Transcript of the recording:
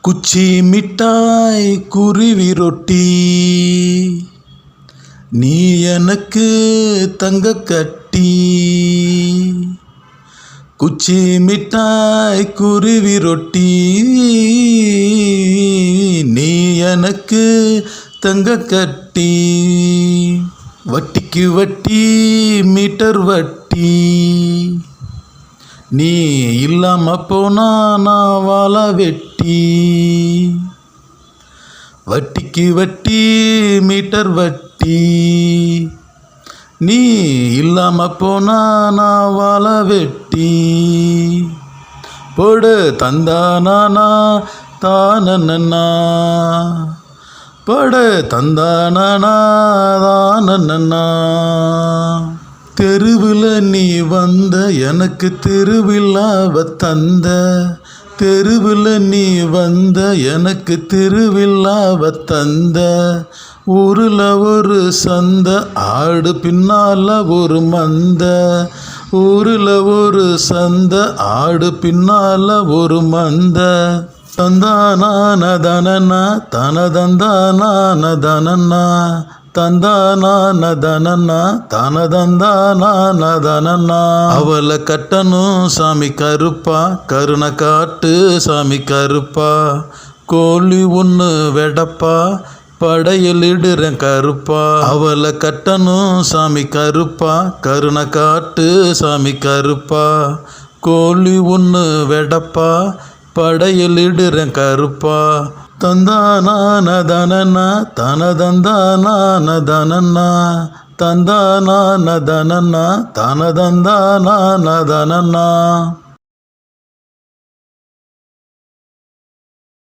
குச்சி மிட்டாய் குருவி ரொட்டி நீ எனக்கு தங்க கட்டி. குச்சி மிட்டாய் குருவி ரொட்டி நீ எனக்கு தங்க கட்டி. வட்டிக்கு வட்டி மீட்டர் வட்டி நீ இல்லாம போனா நான் வாழ வெட்டி. வட்டிக்கு வட்டி மீட்டர் வட்டி நீ இல்லாம போனா நான் வாழ வெட்டி. போடு தந்தானா தானன்னா போடு தந்தானா தானன்னா. தெருவில் நீ வந்த எனக்கு திருவிழாவ தந்த. தெருவில் நீ வந்த எனக்கு திருவிழாவ தந்த. ஊரில் ஒரு சந்த ஆடு பின்னால் ஒரு மந்த. ஊரில் ஒரு சந்த ஆடு பின்னால் ஒரு மந்த. தந்தானான தனனா தனதந்தானான தனனா தந்தானான தனனா தனதந்தானான தனனா. அவளை கட்டணும் சாமி கருப்பா கருணை காட்டு சாமி கருப்பா. கோழி ஒன்று வெடப்பா படையலிடுறேன் கருப்பா. அவளை கட்டணும் சாமி கருப்பா கருணை காட்டு சாமி கருப்பா. கோழி ஒன்று வெடப்பா படையலிடுறேன் கருப்பா. தந்தானான தனனா தனதந்தானான தனனா தந்தானான தனனா தனதந்தானான தனனா.